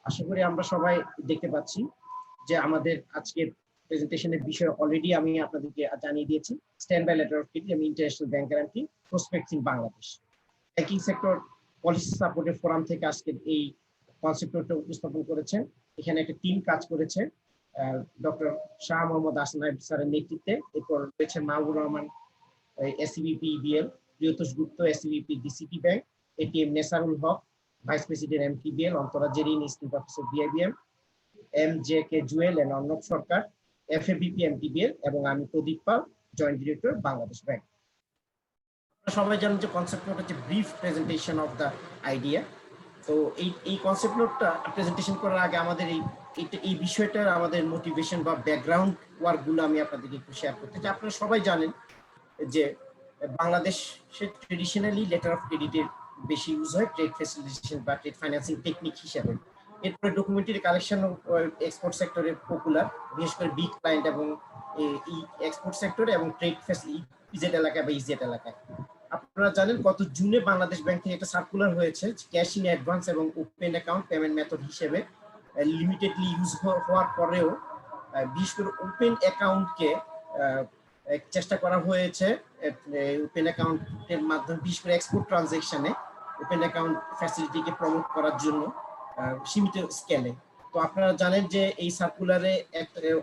আশা করি আমরা সবাই দেখতে পাচ্ছি যে আমাদের আজকের প্রেজেন্টেশনের বিষয় অলরেডি আমি আপনাদেরকে জানিয়ে দিয়েছি। Stand by letter of credit এবং international bank guarantee prospecting Bangladesh. Banking sector policy সাপোর্টের ফোরাম থেকে আজকের এই কনসেপ্টটা উপস্থাপন করেছেন। এখানে একটা টিম কাজ করেছে ডক্টর শাহ মোহাম্মদ আসনায়েব স্যারের নেতৃত্বে। এরপর রয়েছে Mahbubur Rahman ACBP EBL, Priyatosh Gupta ACBP DCP bank, ATM Nesarul Haque vice president MTBL, Antara Zerin school professor BIBM, M J K Jewel and Arnab Sarkar FABP MTBL, এবং আমি Pradip Pal joint director Bangladesh bank. সবাই জানেন যে কনসেপ্ট নোট হচ্ছে brief presentation of the idea. তো এই কনসেপ্ট নোটটা প্রেজেন্টেশন করার আগে আমাদের এই বিষয়টার আমাদের মোটিভেশন বা ব্যাকগ্রাউন্ড ওয়ার্কগুলো আমি আপনাদেরকে একটু শেয়ার করতে চাই। আপনারা সবাই জানেন যে বাংলাদেশে ট্রেডিশনালি লেটার অফ ক্রেডিটের বেশি ইউজ হয় ট্রেড ফ্যাসিলিটেশন বা ট্রেড ফাইন্যান্সিং টেকনিক হিসাবে। এরপরে ডকুমেন্টারি কালেকশন এক্সপোর্ট সেক্টরে পপুলার, বিশেষ করে বিগ ক্লায়েন্ট এবং এক্সপোর্ট সেক্টরে এবং ট্রেড ইজেড এলাকায় বা ইজেড এলাকায়। আপনারা জানেন গত জুনে বাংলাদেশ ব্যাংক থেকে একটা সার্কুলার হয়েছে ক্যাশ ইন অ্যাডভান্স এবং ওপেন অ্যাকাউন্ট পেমেন্ট মেথড হিসেবে লিমিটেডলি ইউজ হওয়ার পরেও বিশেষ করে ওপেন অ্যাকাউন্টকে চেষ্টা করা হয়েছে ওপেন অ্যাকাউন্টের মাধ্যমে বিশেষ করে এক্সপোর্ট ট্রানজাকশনে ওপেন অ্যাকাউন্ট ফ্যাসিলিটিকে প্রমোট করার জন্য সীমিত স্কেলে। তো আপনারা জানেন যে এই সার্কুলারে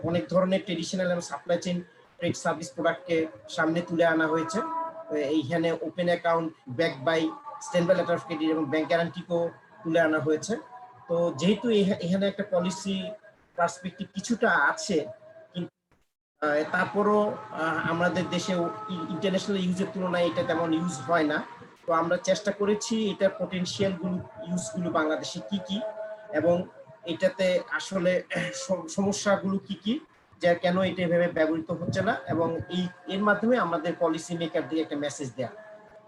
অনেক ধরনের ট্রেডিশনাল এবং সাপ্লাই চেইন ট্রেড সার্ভিস প্রোডাক্টকে সামনে তুলে আনা হয়েছে। এইখানে open account back by stand by letter of credit এবং ব্যাংক গ্যারান্টিকেও তুলে আনা হয়েছে। তো যেহেতু এখানে একটা পলিসি পার্সপেক্টিভ কিছুটা আছে, কিন্তু তারপরও আমাদের দেশে ইন্টারন্যাশনাল ইউজের তুলনায় এটা তেমন ইউজ হয় না। তো আমরা চেষ্টা করেছি এটার পোটেনশিয়াল ইউজগুলো বাংলাদেশে কি কি এবং এটাতে আসলে সমস্যাগুলো কি কি, যে কেন এটা এভাবে ব্যবহৃত হচ্ছে না, এবং এর মাধ্যমে আমাদের পলিসি মেকারদের একটা মেসেজ দেয়া।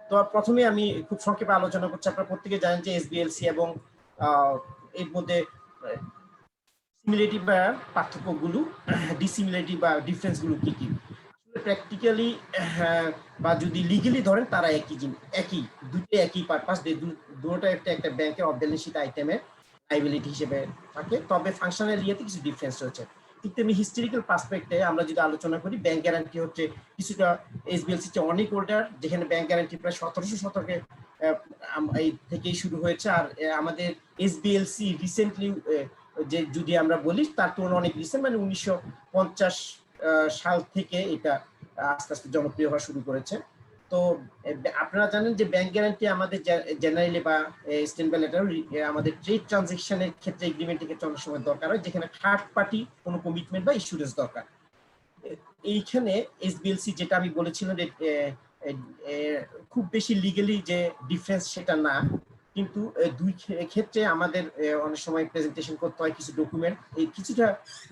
তো প্রথমে আমি খুব সংক্ষেপে আলোচনা করছি। আপনারা প্রত্যেকে জানেন যে এসবিএলসি এবং এর মধ্যে সিমিলারিটি বা পার্থক্যগুলো, ডিসিমিলারিটি বা ডিফারেন্সগুলো কি কি। প্র্যাকটিক্যালি বা যদি লিগালি ধরেন তারা একই দুটোই একই পারপাস, দুটোটা একটা ব্যাংকের অফ ব্যালেন্স শিট আইটেমের লায়াবিলিটি হিসেবে থাকে, তবে ফাংশনাল ইয়েতে কিছু ডিফারেন্স রয়েছে। ঠিক তেমনি হিস্টোরিক্যাল পার্সপেক্টে আমরা যদি আলোচনা করি, ব্যাংক গ্যারান্টি হচ্ছে কিছুটা এসবিএলসি চেয়ে অনেক ওল্ডার, যেখানে ব্যাংক গ্যারান্টি প্রায় 1700 শতকে থেকেই শুরু হয়েছে। আর আমাদের এসবিএলসি রিসেন্টলি যে যদি আমরা বলি তার তুলনায় অনেক রিসেন্ট, মানে 1950 সাল থেকে এটা আস্তে আস্তে জনপ্রিয় হওয়া শুরু করেছে। তো আপনারা জানেন যে ব্যাংক গ্যারান্টি আমাদের জেনারেলি বা স্ট্যান্ড বাই লেটার আমাদের ট্রেড ট্রানজাকশনের ক্ষেত্রে এগ্রিমেন্টের ক্ষেত্রে অনেক সময় দরকার হয়, যেখানে থার্ড পার্টি কোনো কমিটমেন্ট বা ইস্যুরেন্স দরকার। এইখানে এসবিএলসি যেটা আমি বলেছিলাম খুব বেশি লিগালি যে ডিফারেন্স সেটা না, কিন্তু দুই ক্ষেত্রে আমাদের অনেক সময় প্রেজেন্টেশন করতে হয় কিছু ডকুমেন্ট, এই কিছুটা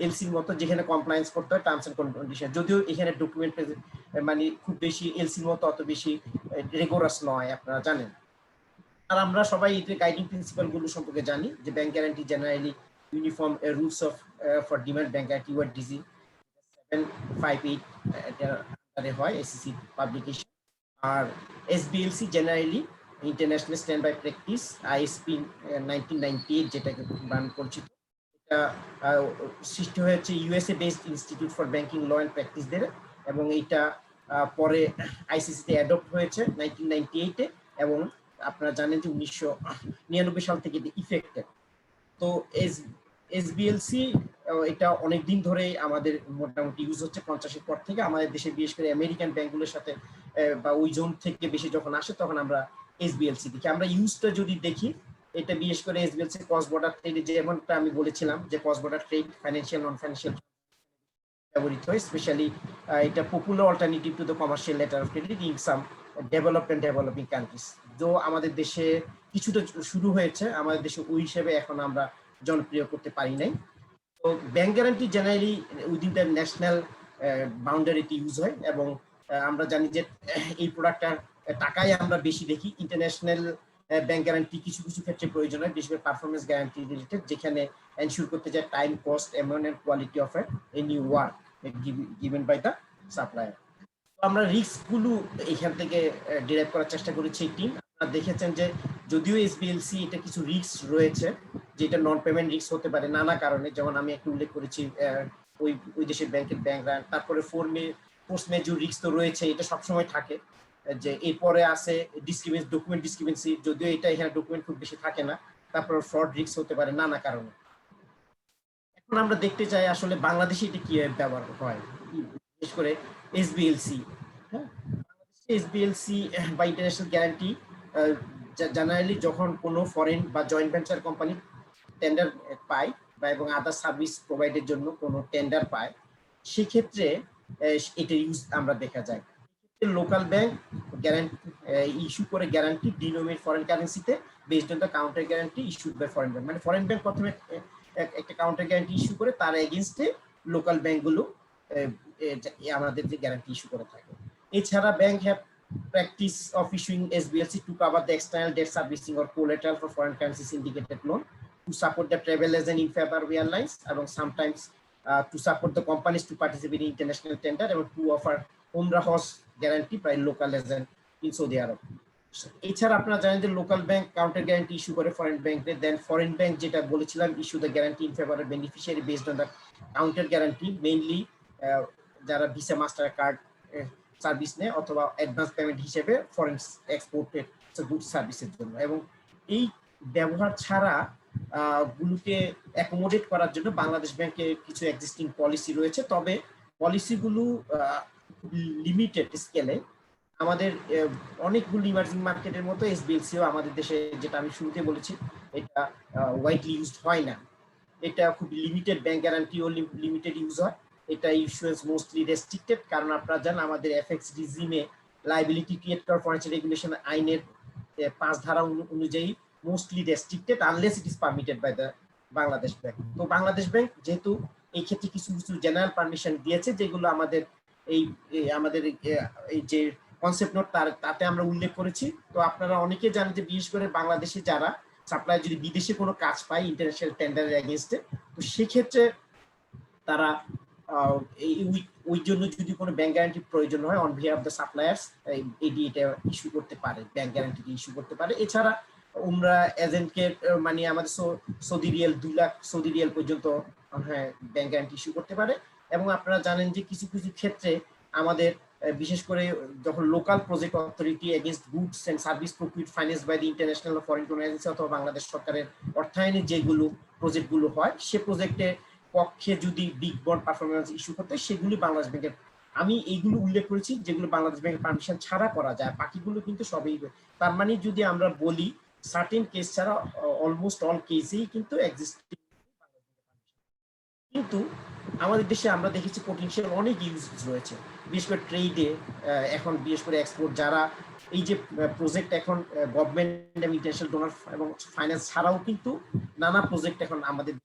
এলসির মতো, যেখানে কমপ্লায়েন্স করতে হয় টার্মস এন্ড কন্ডিশন, যদিও এখানে ডকুমেন্ট মানে খুব বেশি এলসির মতো অত বেশি রেগোরাস নয়, আপনারা জানেন। আর আমরা সবাই এর গাইডিং প্রিন্সিপাল গুলো সম্পর্কে জানি, যে bank guarantee generally uniform rules of for demand bank guarantee DG 758 হয় এসিসি পাবলিকেশন। আর SBLC generally international standby practice ISP 1998 যেটাকে বান পরিচিত, এটা সৃষ্টি হয়েছে USA based institute for banking law and প্র্যাকটিসদের, এবং এইটা পরে আইসিসিতে অ্যাডপ্ট হয়েছে 1998-এ, এবং আপনারা জানেন যে 1999 সাল থেকে ইফেক্টেড। তো এসবিএলসি এটা অনেকদিন ধরে আমাদের মোটামুটি ইউজ হচ্ছে, 50-এর পর থেকে আমাদের দেশে বিশেষ করে আমেরিকান ব্যাংকগুলোর সাথে বা ওই জোন থেকে বেশি যখন আসে তখন আমরা এসবিএলসি দেখি। আমরা ইউজটা যদি দেখি, এটা বিশেষ করে এসবিএলসি ক্রস বর্ডার ট্রেড, যেমনটা আমি বলেছিলাম যে cross border trade financial non financial ব্যবহৃত হয়। স্পেশালি এটা popular alternative to the commercial letter of credit in some developed and developing countries. তো আমাদের দেশে কিছুটা শুরু হয়েছে, আমাদের দেশে ওই হিসেবে এখন আমরা জনপ্রিয় করতে পারি নাই। তো bank guarantee generally within the national বাউন্ডারিতে ইউজ হয়, এবং আমরা জানি যে এই প্রোডাক্টটার টাকায় আমরা বেশি দেখি। ইন্টারন্যাশনাল ব্যাংক গ্যারান্টি কিছু কিছু ক্ষেত্রে প্রয়োজন হয়, বিশেষ করে পারফরমেন্স গ্যারান্টি রিলেটেড, যেখানে এনশিওর করতে যায় time, cost, amount and quality of any work given by the supplier. আমরা রিস্কগুলো এখান থেকে ডিরাইভ করার চেষ্টা করেছি টিম। আপনারা দেখেছেন যে যদিও এসবিএলসি এটা কিছু রিস্ক রয়েছে, যেটা নন পেমেন্ট রিস্ক হতে পারে নানা কারণে, যেমন আমি একটু উল্লেখ করেছি ওই দেশের ব্যাংকের ব্যাংক রান, তারপরে ফোর্স মেজর রিস্ক তো রয়েছে, এটা সবসময় থাকে। যে এরপরে আছে ডকুমেন্ট ডিসক্রিপেন্সি, যদিও এটা এখানে ডকুমেন্ট খুব বেশি থাকে না, তারপর ফ্রড রিস্ক হতে পারে নানা কারণে। এখন আমরা দেখতে চাই আসলে বাংলাদেশে এটা কিভাবে ব্যবহার হয়, বিশেষ করে এসবিএলসি। হ্যাঁ, এসবিএলসি বা ইন্টারন্যাশনাল গ্যারান্টি জেনারেলি যখন কোনো ফরেন বা জয়েন্ট ভেঞ্চার কোম্পানি টেন্ডার পায় বা এবং আদার সার্ভিস প্রোভাইডের জন্য কোনো টেন্ডার পায়, সেক্ষেত্রে এটা ইউজ আমরা দেখা যায়। লোকাল ব্যাংক গ্যারান্টি ইস্যু করে গ্যারান্টি ডিনোমিনেট ফরেন কারেন্সিতে based on the counter guarantee issued by foreign bank. মানে ফরেন ব্যাংক প্রথমে একটা কাউন্টার গ্যারান্টি ইস্যু করে, তার এগেইনস্টে লোকাল ব্যাংকগুলো আমাদের যে গ্যারান্টি ইস্যু করে থাকে। এছাড়া bank have practice of issuing SBLC to cover the external debt servicing or collateral for foreign currency syndicated loan, to support the travel agent in favor of airlines, and sometimes to support the companies to participate in international tender, and to offer umrah house guarantee by local agent in Saudi Arab. এছাড়া আপনারা জানেন যে local bank counter guarantee issue করে foreign ব্যাংকে, then foreign bank যেটা বলেছিলাম issue the guarantee in favour of beneficiary based on the counter guarantee, mainly যারা visa master card service নেয় অথবা অ্যাডভান্স পেমেন্ট হিসেবে ফরেন এক্সপোর্টেড গুডস সার্ভিসের জন্য। এবং এই ব্যবহার ছাড়া গুলোকে অ্যাকোমোডেট করার জন্য বাংলাদেশ ব্যাংকের কিছু এক্সিস্টিং পলিসি রয়েছে, তবে পলিসিগুলো লিমিটেড স্কেলে। আমাদের অনেকগুলো ইমার্জিং মার্কেটের মতো এসবিএলসিও আমাদের দেশে, যেটা আমি শুরুতে বলেছি, এটা ওয়াইডলি ইউজড হয় না। এটা খুব লিমিটেড ব্যাংক গ্যারান্টিও লিমিটেড ইউজ হয়। এটা ইস্যুয়েন্স মোস্টলি রেস্ট্রিক্টেড, কারণ আপনারা জানেন আমাদের এফএক্স রিজিমে লায়াবিলিটি ক্রিয়েট করার ফাইন্যান্সিয়াল রেগুলেশন আইনের 5 ধারা অনুযায়ী mostly restricted unless it is permitted by the Bangladesh Bank. তো বাংলাদেশ ব্যাংক যেহেতু এই ক্ষেত্রে কিছু কিছু জেনারেল পারমিশন দিয়েছে, যেগুলো আমাদের এই যে কনসেপ্ট নোট তাতে আমরা উল্লেখ করেছি। তো আপনারা অনেকে জানেন যে বিশেষ করে বাংলাদেশে যারা সাপ্লাই যদি বিদেশে কোনো কাজ পায় ইন্টারন্যাশনাল টেন্ডারের এগেইনস্টে, তো সেক্ষেত্রে তারা ওই জন্য যদি কোনো ব্যাংক গ্যারান্টি প্রয়োজন হয় on behalf of the suppliers, এটা ইস্যু করতে পারে, ব্যাংক গ্যারান্টি ইস্যু করতে পারে। এছাড়া উমরা এজেন্টকে মানে আমাদের Saudi Real 2 lakh Saudi Real পর্যন্ত হ্যাঁ ব্যাংক গ্যারান্টি ইস্যু করতে পারে। এবং আপনারা জানেন যে কিছু কিছু ক্ষেত্রে আমাদের বিশেষ করে যখন local project authority against goods and service procured finance by the international foreign agency অথবা বাংলাদেশ সরকারের অর্থায়নে যেগুলো প্রজেক্টগুলো হয়, সে প্রজেক্টে পক্ষে যদি বিগ বন্ড পারফরমেন্স ইস্যু করতে, সেগুলি বাংলাদেশ ব্যাংকের, আমি এইগুলো উল্লেখ করেছি যেগুলো বাংলাদেশ ব্যাংকের পারমিশন ছাড়া করা যায়, বাকিগুলো কিন্তু সবই। তার মানে যদি আমরা বলি সার্টেন কেস ছাড়া অলমোস্ট অল কেসেই কিন্তু এক্সিস্টিং। কিন্তু আমাদের দেশে আমরা দেখেছি পটেনশিয়াল অনেক ইউজ রয়েছে, বিশেষ করে ট্রেডে, এখন বিশেষ করে এক্সপোর্ট, যারা এই যে প্রজেক্ট এখন গভর্নমেন্ট ইন্টারন্যাশনাল ডোনার এবং ফাইন্যান্স ছাড়াও কিন্তু নানা প্রজেক্ট এখন আমাদের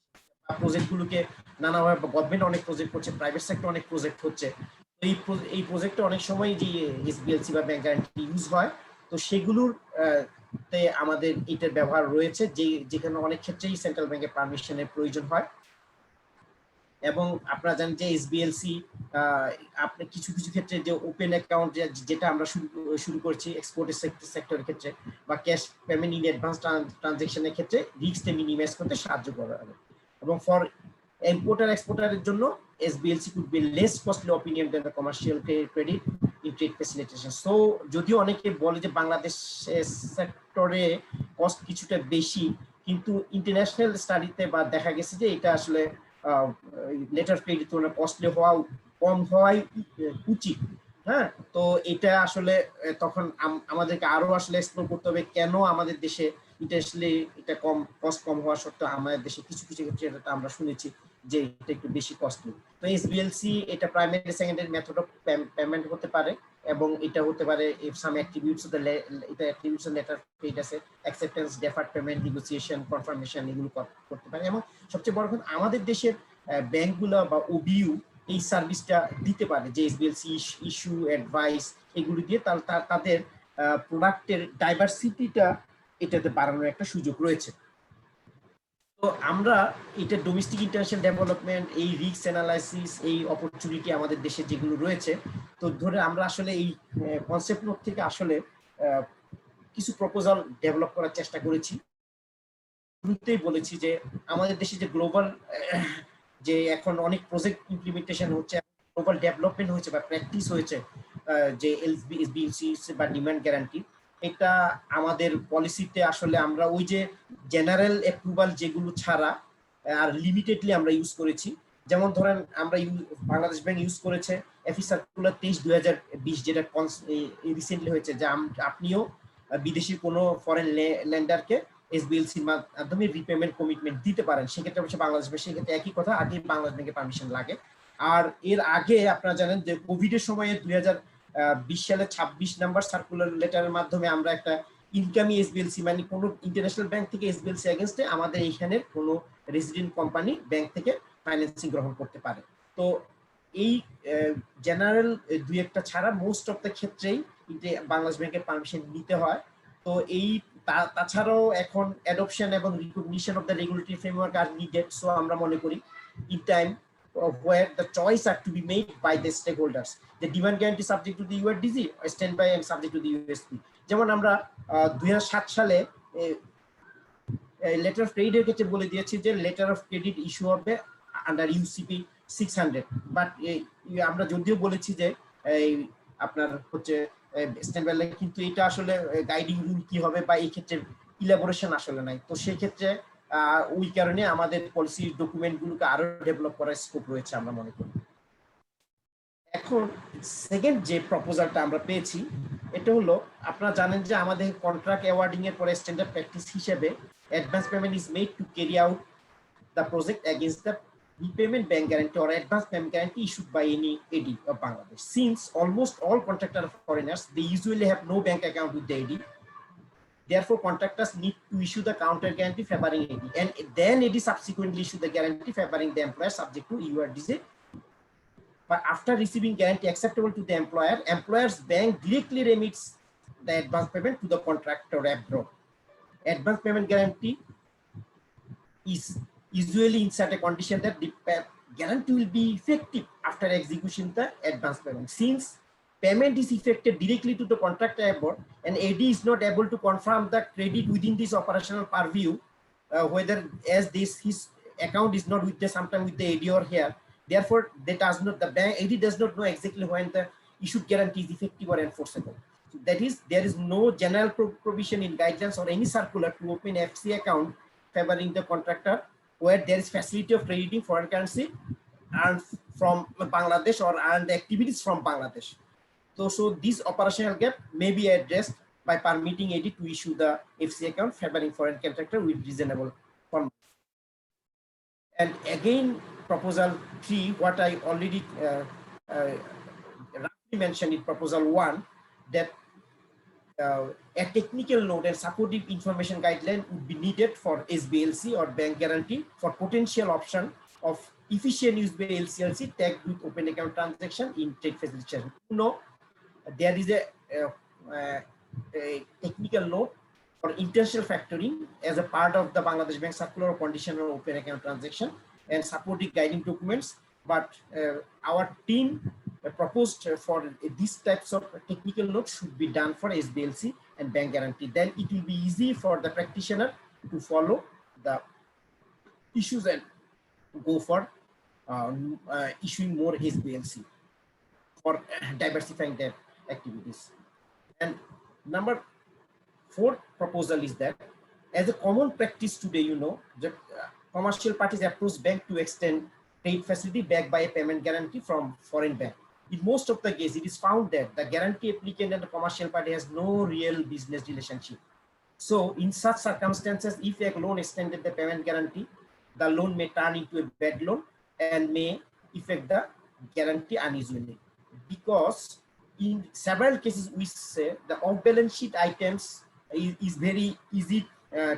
প্রজেক্টগুলোকে নানাভাবে গভর্নমেন্ট অনেক প্রজেক্ট করছে, প্রাইভেট সেক্টর অনেক প্রজেক্ট হচ্ছে। এই প্রজেক্টে অনেক সময় যে এসবিএলসি বা ব্যাংক গ্যারান্টি ইউজ হয়, তো সেগুলোর তে আমাদের এটার ব্যবহার রয়েছে, যেখানে অনেক ক্ষেত্রেই সেন্ট্রাল ব্যাংকের পারমিশনের প্রয়োজন হয়। এবং আপনারা জানেন যে এসবিএলসি আপনি কিছু কিছু ক্ষেত্রে যে ওপেন অ্যাকাউন্ট যেটা আমরা শুরু করছি এক্সপোর্টের সেক্টরের ক্ষেত্রে বা ক্যাশ পেমেন্ট ইন অ্যাডভান্স ট্রানজাকশনের ক্ষেত্রে রিস্কটা মিনিমাইজ করতে সাহায্য করে। এবং ফর ইম্পোর্টার এক্সপোর্টারের জন্য SBLC could be less costly opinion than the commercial credit in trade facilitation. So যদিও অনেকে বলে যে বাংলাদেশ সেক্টরে কস্ট কিছুটা বেশি, কিন্তু ইন্টারন্যাশনাল স্টাডিতে বা দেখা গেছে যে এটা আসলে লেটার ক্রেডিট তুলনায় কস্টলি কম হওয়াই উচিত। হ্যাঁ, তো এটা আসলে তখন আমাদেরকে আরো আসলে এক্সপ্লোর করতে হবে কেন আমাদের দেশে ইন্টারন্যাশনালি এটা কস্ট কম হওয়া সত্ত্বেও আমাদের দেশে কিছু কিছু ক্ষেত্রে এটা আমরা শুনেছি যে এটা একটু বেশি কস্টলি। তো এসবিএলসি এটা primary secondary method of payment হতে পারে, এবং এটা হতে পারে if some attributes of the এটা অ্যাট্রিবিউটস লেটার ক্রেডিট আছে, acceptance, deferred payment, negotiation, confirmation, এগুলো করতে পারে। এবং সবচেয়ে বড় কথা আমাদের দেশের ব্যাংকগুলো বা ওবিইউ এই সার্ভিসটা দিতে পারে, যে এসবিএলসি ইস্যু অ্যাডভাইস এগুলো দিয়ে তাদের প্রোডাক্টের ডাইভার্সিটিটা এটাতে বাড়ানোর একটা সুযোগ রয়েছে। তো আমরা এটা ডোমেস্টিক ইন্টারন্যাশনাল ডেভেলপমেন্ট, এই রিস্ক অ্যানালাইসিস, এই অপরচুনিটি আমাদের দেশে যেগুলো রয়েছে, তো ধরে আমরা আসলে এই কনসেপ্ট নোট থেকে আসলে কিছু প্রপোজাল ডেভেলপ করার চেষ্টা করেছি। শুরুতেই বলেছি যে আমাদের দেশে যে গ্লোবাল যে এখন অনেক প্রজেক্ট ইমপ্লিমেন্টেশন হচ্ছে, গ্লোবাল ডেভেলপমেন্ট হয়েছে বা প্র্যাকটিস হয়েছে, যে এসবিএলসি বা ডিমান্ড গ্যারান্টি, এটা আমাদের পলিসিতে আসলে আমরা ওই যে জেনারেল অ্যাপ্রুভাল যেগুলো ছাড়া আর লিমিটেডলি আমরা ইউজ করেছি। যেমন ধরেন আমরা বাংলাদেশ ব্যাংক ইউজ করেছে এফি সার্কুলার 23/2020, যেটা রিসেন্টলি হয়েছে, যে আপনিও বিদেশি কোনো ফরেন ল্যান্ডারকে এসবিএলসির মাধ্যমে রিপেমেন্ট কমিটমেন্ট দিতে পারেন। সেক্ষেত্রে অবশ্যই বাংলাদেশ ব্যাংক, সেক্ষেত্রে একই কথা, আগে বাংলাদেশ ব্যাংকের পারমিশন লাগে। আর এর আগে আপনারা জানেন যে কোভিডের সময়ে 2020 সালে 26 নাম্বার সার্কুলার লেটারের মাধ্যমে আমরা একটা ইনকামি এসবিএলসি, মানে কোনো ইন্টারন্যাশনাল ব্যাংক থেকে এসবিএলসি এগেনস্টে আমাদের এইখানের কোনো রেসিডেন্ট কোম্পানি ব্যাংক থেকে ফাইন্যান্সিং গ্রহণ করতে পারে। তো এই জেনারেল দুই একটা ছাড়া মোস্ট অফ দ্য ক্ষেত্রেই বাংলাদেশ ব্যাংকের পারমিশন নিতে হয়। তো এই তাছাড়াও এখন অ্যাডপশন এবং recognition of the regulatory framework are needed. So আমরা মনে করি in time where the choice are to be made by the stakeholders, the demand guarantee subject to the URDC or standby and subject to the USP। যেমন আমরা 2007 সালে letter of ক্রেডিটের ক্ষেত্রে বলে দিয়েছি যে লেটার অফ ক্রেডিট ইস্যু হবে under UCP 600, but আমরা যদিও বলেছি যে এই আপনার হচ্ছে স্ট্যান্ডবাই, কিন্তু এটা আসলে গাইডিং রুল কি হবে বা এই ক্ষেত্রে ইলাবোরেশন আসলে নাই। তো সেই ক্ষেত্রে ওই কারণে আমাদের পলিসি ডকুমেন্টগুলোকে আরো ডেভেলপ করার স্কোপ রয়েছে আমরা মনে করি। এখন সেকেন্ড যে প্রপোজালটা আমরা পেয়েছি, এটা হলো আপনারা জানেন যে আমাদের কন্ট্রাক্ট অ্যাওয়ার্ডিং এর পরে স্ট্যান্ডার্ড প্র্যাকটিস হিসেবে advance payment is made to carry out the project against the repayment bank guarantee or advance payment guarantee issued by any AD of Bangladesh. Since almost all contractor foreigners, they usually have no bank account with the AD. Therefore, contractors need to issue the counter guarantee favoring AD, and then AD subsequently issue the guarantee favoring the employer subject to URDC. But after receiving guarantee acceptable to the employer, employer's bank directly remits the advance payment to the contractor abroad. Advance payment guarantee is usually insert a condition that the guarantee will be effective after execution the advance payment. Since payment is effected directly to the contractor abroad and AD is not able to confirm the credit within this operational purview, whether as this his account is not with the sometime with the AD or here, therefore that does not, the bank AD does not know exactly when the issued guarantee is effective or enforceable. So that is, there is no general provision in guidelines or any circular to open FC account favoring the contractor where there is facility of crediting foreign currency and from Bangladesh or and activities from Bangladesh. So this operational gap may be addressed by permitting AD to issue the FC account favoring foreign contractor with reasonable form. And again, proposal 3, what I already roughly mentioned in proposal 1, that a technical note and supportive information guideline would be needed for SBLC or bank guarantee for potential option of efficient use by LCLC tagged with open account transaction in trade facilitation. You know, there is a technical note for intentional factoring as a part of the Bangladesh Bank circular conditional open account transaction and supporting guiding documents. But our team proposed for these types of technical notes should be done for SBLC and bank guarantee. Then it will be easy for the practitioner to follow the issues and go for issuing more SBLC for diversifying their activities. And number 4 proposal is that as a common practice today, you know, that commercial parties approach bank to extend trade facility backed by a payment guarantee from foreign bank. In most of the cases, it is found that the guarantee applicant and the commercial party has no real business relationship. So in such circumstances, if a loan extended the payment guarantee, the loan may turn into a bad loan and may affect the guarantee unusually. Because in several cases, we say the off-balance sheet items is very easy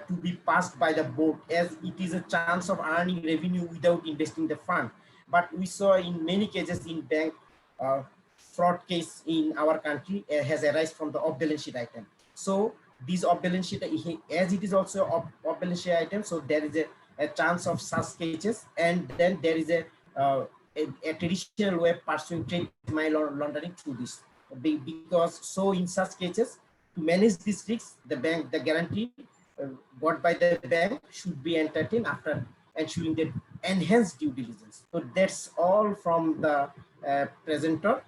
to be passed by the board, as it is a chance of earning revenue without investing the fund. But we saw in many cases in bank fraud case in our country has arisen from the off-balance sheet item. So these off-balance sheet, as it is also off-balance sheet item, so there is a chance of such cases, and then there is a traditional way of pursuing trade money laundering through this. Because so in such cases, to to manage this risk, the guarantee got by the bank should be entertained after ensuring that enhanced due diligence. So that's all from the presenter.